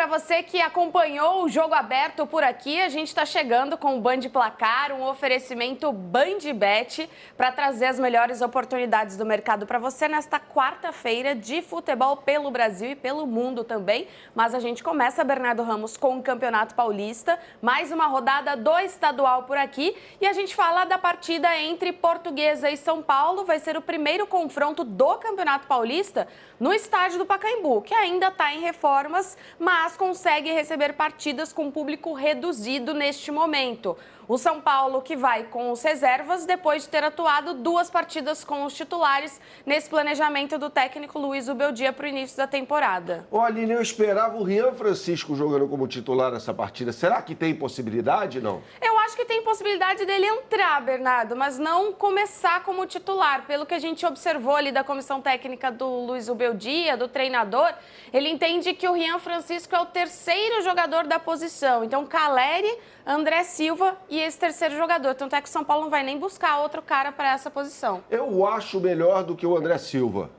para você que acompanhou o Jogo Aberto por aqui, a gente está chegando com o Band Placar, um oferecimento BandBet para trazer as melhores oportunidades do mercado para você nesta quarta-feira de futebol pelo Brasil e pelo mundo também. Mas a gente começa, Bernardo Ramos, com o Campeonato Paulista, mais uma rodada do estadual por aqui e a gente fala da partida entre Portuguesa e São Paulo. Vai ser o primeiro confronto do Campeonato Paulista no estádio do Pacaembu, que ainda está em reformas, mas consegue receber partidas com público reduzido neste momento. O São Paulo que vai com os reservas depois de ter atuado 2 partidas com os titulares nesse planejamento do técnico Luiz Ubeldia para o início da temporada. Ô Aline, eu esperava o Rian Francisco jogando como titular nessa partida. Será que tem possibilidade, não? Eu acho que tem possibilidade dele entrar, Bernardo, mas não começar como titular. Pelo que a gente observou ali da comissão técnica do Luiz Ubeldia, do treinador, ele entende que o Rian Francisco é o terceiro jogador da posição. Então, Caleri, André Silva e esse terceiro jogador. Tanto é que o São Paulo não vai nem buscar outro cara para essa posição. Eu acho melhor do que o André Silva.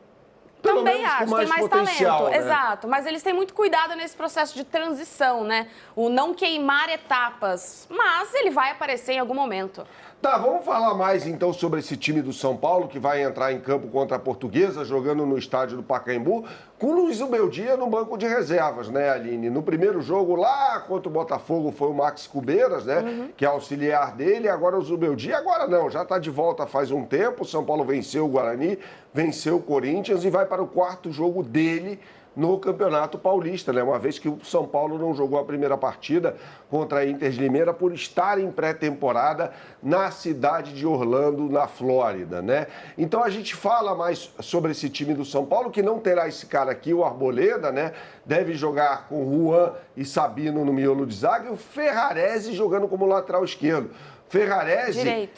Pelo Também acho, tem mais talento, né? Exato. Mas eles têm muito cuidado nesse processo de transição, né? O não queimar etapas. Mas ele vai aparecer em algum momento. Tá, vamos falar mais então sobre esse time do São Paulo que vai entrar em campo contra a Portuguesa, jogando no estádio do Pacaembu, com o Luiz Ubeldia no banco de reservas, né, Aline? No primeiro jogo lá contra o Botafogo foi o Max Cubeiras, né, que é auxiliar dele, agora o Ubeldia, agora não, já está de volta faz um tempo, o São Paulo venceu o Guarani, venceu o Corinthians e vai para o 4º jogo dele no Campeonato Paulista, né? Uma vez que o São Paulo não jogou a primeira partida contra a Inter de Limeira por estar em pré-temporada na cidade de Orlando, na Flórida, né? Então a gente fala mais sobre esse time do São Paulo, que não terá esse cara aqui, o Arboleda, né? Deve jogar com Juan e Sabino no miolo de zaga e o Ferrarese jogando como lateral esquerdo. Ferrarese...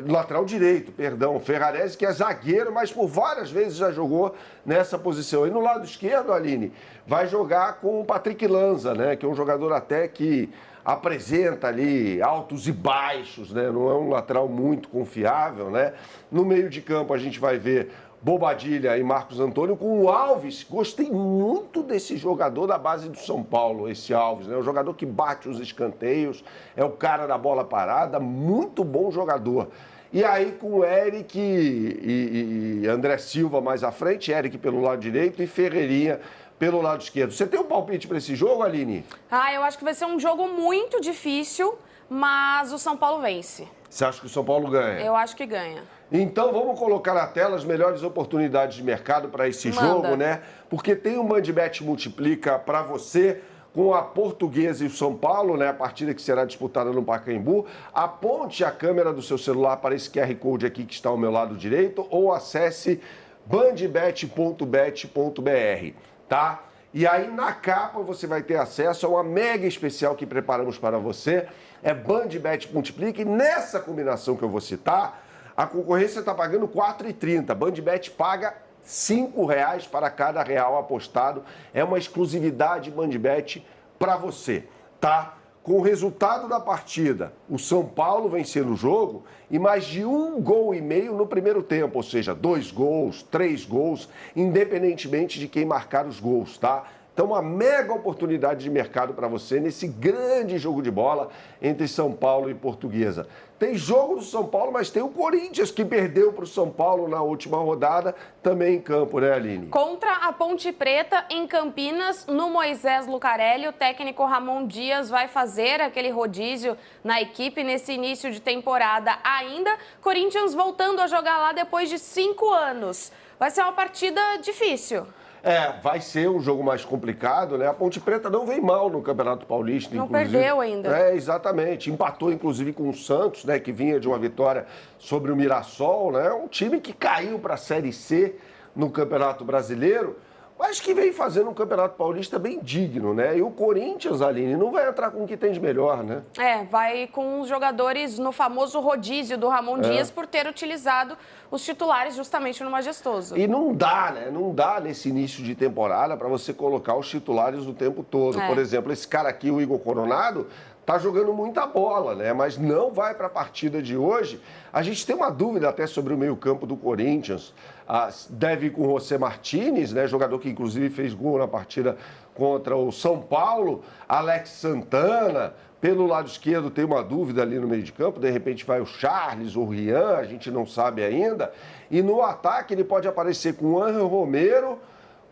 Lateral direito, perdão. Ferrarese, que é zagueiro, mas por várias vezes já jogou nessa posição. E no lado esquerdo, Aline, vai jogar com o Patrick Lanza, né? Que é um jogador até que apresenta ali altos e baixos, né? Não é um lateral muito confiável, né? No meio de campo a gente vai ver Bobadilha e Marcos Antônio com o Alves. Gostei muito desse jogador da base do São Paulo, esse Alves, né? O jogador que bate os escanteios, é o cara da bola parada, muito bom jogador. E aí com o Eric e André Silva mais à frente, Eric pelo lado direito e Ferreirinha pelo lado esquerdo. Você tem um palpite para esse jogo, Aline? Eu acho que vai ser um jogo muito difícil, mas o São Paulo vence. Você acha que o São Paulo ganha? Eu acho que ganha. Então vamos colocar na tela as melhores oportunidades de mercado para esse jogo, né? Porque tem o BandBet Multiplica para você com a Portuguesa e o São Paulo, né? A partida que será disputada no Pacaembu. Aponte a câmera do seu celular para esse QR Code aqui que está ao meu lado direito ou acesse bandbet.bet.br, tá? E aí na capa você vai ter acesso a uma mega especial que preparamos para você. É BandBet Multiplica e nessa combinação que eu vou citar, a concorrência está pagando R$ 4,30. BandBet paga R$ 5,00 para cada real apostado. É uma exclusividade BandBet para você, tá? Com o resultado da partida, o São Paulo vencendo o jogo e mais de 1,5 gol no primeiro tempo, ou seja, 2 gols, 3 gols, independentemente de quem marcar os gols, tá? Então, uma mega oportunidade de mercado para você nesse grande jogo de bola entre São Paulo e Portuguesa. Tem jogo do São Paulo, mas tem o Corinthians que perdeu para o São Paulo na última rodada, também em campo, né, Aline? Contra a Ponte Preta, em Campinas, no Moisés Lucarelli, o técnico Ramon Dias vai fazer aquele rodízio na equipe nesse início de temporada ainda. Corinthians voltando a jogar lá depois de 5 anos. Vai ser uma partida difícil. Vai ser um jogo mais complicado, né? A Ponte Preta não vem mal no Campeonato Paulista, não inclusive. Perdeu ainda. Exatamente. Empatou, inclusive, com o Santos, né? Que vinha de uma vitória sobre o Mirassol, né? Um time que caiu para a Série C no Campeonato Brasileiro, mas que vem fazendo um Campeonato Paulista bem digno, né? E o Corinthians, Aline, não vai entrar com o que tem de melhor, né? Vai com os jogadores no famoso rodízio do Ramon Dias por ter utilizado os titulares justamente no Majestoso. E não dá, né? Não dá nesse início de temporada para você colocar os titulares o tempo todo. Por exemplo, esse cara aqui, o Igor Coronado, tá jogando muita bola, né? Mas não vai para a partida de hoje. A gente tem uma dúvida até sobre o meio-campo do Corinthians. Deve ir com o José Martínez, né? Jogador que inclusive fez gol na partida contra o São Paulo. Alex Santana. Pelo lado esquerdo tem uma dúvida ali no meio de campo. De repente vai o Charles ou o Rian, a gente não sabe ainda. E no ataque ele pode aparecer com o Ángel Romero,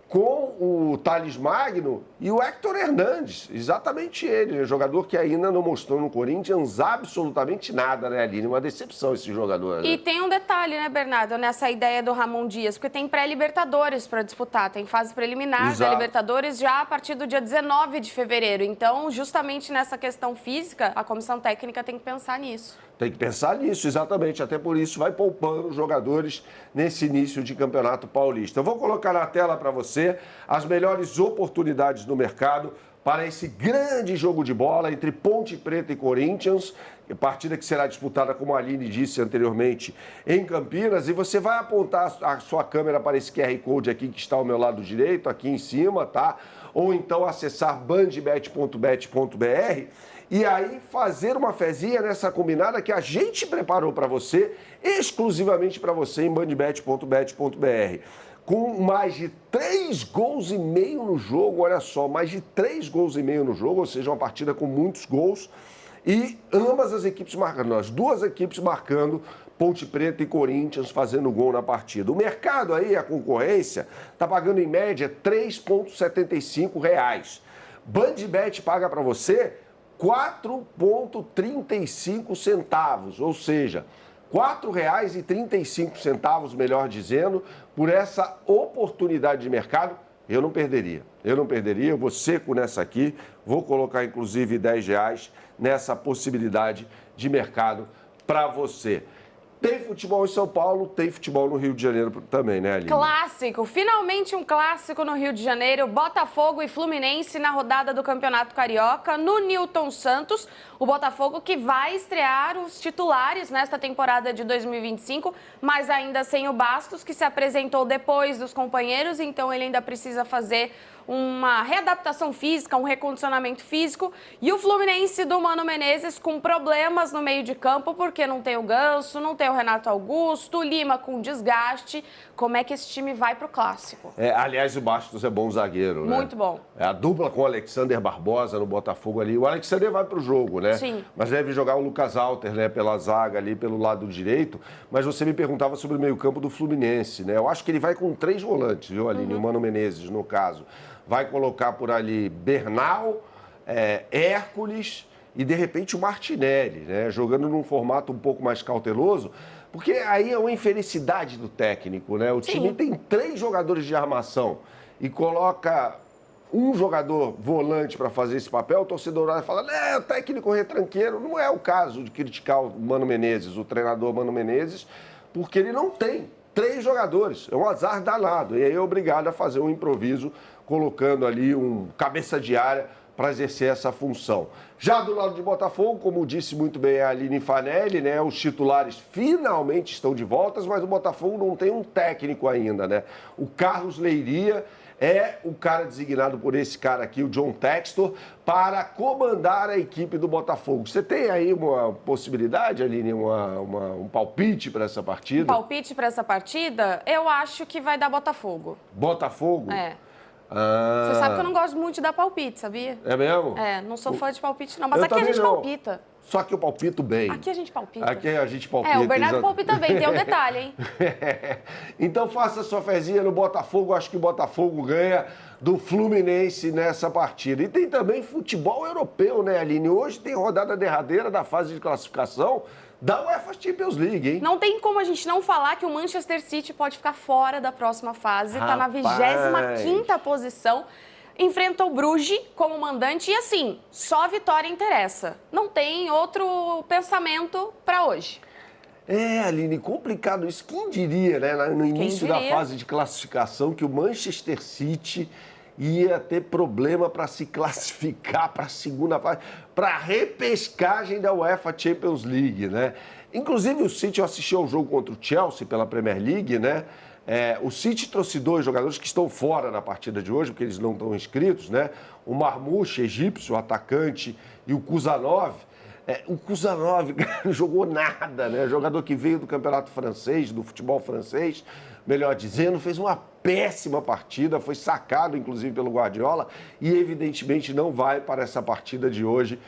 com o Thales Magno e o Héctor Hernandes, exatamente ele, jogador que ainda não mostrou no Corinthians absolutamente nada, né, Aline? Uma decepção esse jogador. Né? E tem um detalhe, né, Bernardo, nessa ideia do Ramon Dias, porque tem pré-Libertadores para disputar, tem fase preliminar da Libertadores já a partir do dia 19 de fevereiro. Então, justamente nessa questão física, a comissão técnica tem que pensar nisso. Tem que pensar nisso, exatamente. Até por isso vai poupando os jogadores nesse início de Campeonato Paulista. Eu vou colocar na tela para você as melhores oportunidades no mercado para esse grande jogo de bola entre Ponte Preta e Corinthians, partida que será disputada, como a Aline disse anteriormente, em Campinas. E você vai apontar a sua câmera para esse QR Code aqui que está ao meu lado direito, aqui em cima, tá? Ou então acessar bandbet.bet.br e aí fazer uma fezinha nessa combinada que a gente preparou para você, exclusivamente para você em bandbet.bet.br. Com mais de 3 gols e meio no jogo, olha só, mais de 3 gols e meio no jogo, ou seja, uma partida com muitos gols. E ambas as equipes marcando, as duas equipes marcando, Ponte Preta e Corinthians fazendo gol na partida. O mercado aí, a concorrência, está pagando em média R$ 3,75. Bandbet paga para você R$ 4,35, ou seja, R$ 4,35, melhor dizendo, por essa oportunidade de mercado. Eu não perderia, eu vou seco nessa aqui, vou colocar inclusive R$10 nessa possibilidade de mercado para você. Tem futebol em São Paulo, tem futebol no Rio de Janeiro também, né, Aline? Clássico, finalmente um clássico no Rio de Janeiro, Botafogo e Fluminense na rodada do Campeonato Carioca, no Newton Santos. O Botafogo que vai estrear os titulares nesta temporada de 2025, mas ainda sem o Bastos, que se apresentou depois dos companheiros, então ele ainda precisa fazer uma readaptação física, um recondicionamento físico. E o Fluminense do Mano Menezes com problemas no meio de campo, porque não tem o Ganso, não tem o Renato Augusto, o Lima com desgaste. Como é que esse time vai pro Clássico? Aliás, o Bastos é bom zagueiro, né? Muito bom. A dupla com o Alexander Barbosa no Botafogo ali. O Alexander vai pro jogo, né? Sim. Mas deve jogar o Lucas Alter, né? Pela zaga ali, pelo lado direito. Mas você me perguntava sobre o meio-campo do Fluminense, né? Eu acho que ele vai com 3 volantes, viu, Aline? O Mano Menezes, no caso. Vai colocar por ali Bernal, Hércules e, de repente, o Martinelli, né? Jogando num formato um pouco mais cauteloso, porque aí é uma infelicidade do técnico, né? O time tem 3 jogadores de armação e coloca um jogador volante para fazer esse papel, o torcedor vai falar, né, o técnico retranqueiro. Não é o caso de criticar o Mano Menezes, o treinador Mano Menezes, porque ele não tem 3 jogadores. É um azar danado. E aí é obrigado a fazer um improviso, colocando ali um cabeça de área para exercer essa função. Já do lado de Botafogo, como disse muito bem a Aline Fanelli, né, os titulares finalmente estão de volta, mas o Botafogo não tem um técnico ainda, né? O Carlos Leiria é o cara designado por esse cara aqui, o John Textor, para comandar a equipe do Botafogo. Você tem aí uma possibilidade, Aline, um palpite para essa partida? Um palpite para essa partida? Eu acho que vai dar Botafogo. Botafogo? É. Você sabe que eu não gosto muito de dar palpite, sabia? É mesmo? Não sou fã de palpite, não. Mas Eu aqui a gente não. palpita. Só que eu palpito bem. Aqui a gente palpita. Aqui a gente palpita. O Bernardo palpita bem, tem um detalhe, hein? Então faça sua fezinha no Botafogo. Acho que o Botafogo ganha do Fluminense nessa partida. E tem também futebol europeu, né, Aline? Hoje tem rodada derradeira da fase de classificação da UEFA Champions League, hein? Não tem como a gente não falar que o Manchester City pode ficar fora da próxima fase. Está na 25ª posição. Enfrenta o Bruges como mandante e, assim, só a vitória interessa. Não tem outro pensamento para hoje. Aline, complicado isso. Quem diria, né, no início da fase de classificação, que o Manchester City ia ter problema para se classificar para a segunda fase, para a repescagem da UEFA Champions League, né? Inclusive, o City, eu assisti ao jogo contra o Chelsea pela Premier League, né? O City trouxe 2 jogadores que estão fora da partida de hoje, porque eles não estão inscritos, né? O Marmouche, egípcio, o atacante, e o Kuzanov. O Kuzanov não jogou nada, né? Jogador que veio do campeonato francês, do futebol francês, melhor dizendo, fez uma péssima partida, foi sacado, inclusive, pelo Guardiola, e evidentemente não vai para essa partida de hoje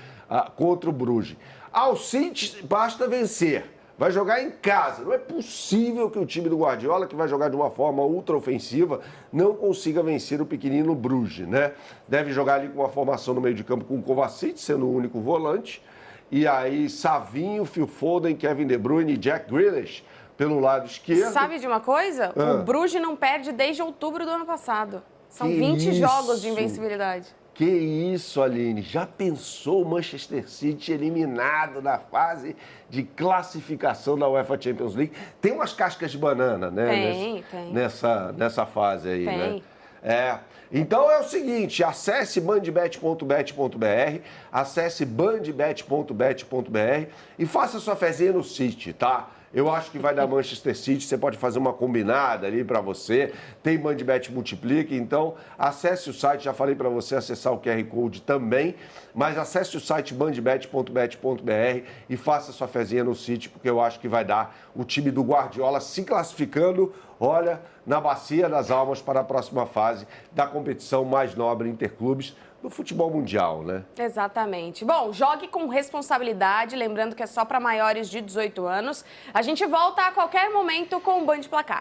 contra o Bruges. Ao City, basta vencer. Vai jogar em casa. Não é possível que o time do Guardiola, que vai jogar de uma forma ultra ofensiva, não consiga vencer o pequenino Bruges, né? Deve jogar ali com uma formação no meio de campo com o Kovacic, sendo o único volante. E aí, Savinho, Phil Foden, Kevin De Bruyne e Jack Grealish pelo lado esquerdo. Sabe de uma coisa? O Bruges não perde desde outubro do ano passado. São 20 jogos de invencibilidade. Que isso, Aline. Já pensou o Manchester City eliminado na fase de classificação da UEFA Champions League? Tem umas cascas de banana, né? Tem. Nessa fase aí, tem. né? Então é o seguinte, acesse bandbet.bet.br, acesse bandbet.bet.br e faça sua fezinha no City, tá? Eu acho que vai dar Manchester City, você pode fazer uma combinada ali para você, tem Bandbet Multiplica, então acesse o site, já falei para você acessar o QR Code também, mas acesse o site bandbet.bet.br e faça sua fezinha no City, porque eu acho que vai dar o time do Guardiola se classificando, olha, na bacia das almas para a próxima fase da competição mais nobre interclubes do futebol mundial, né? Exatamente. Bom, jogue com responsabilidade, lembrando que é só para maiores de 18 anos. A gente volta a qualquer momento com o Band Placar.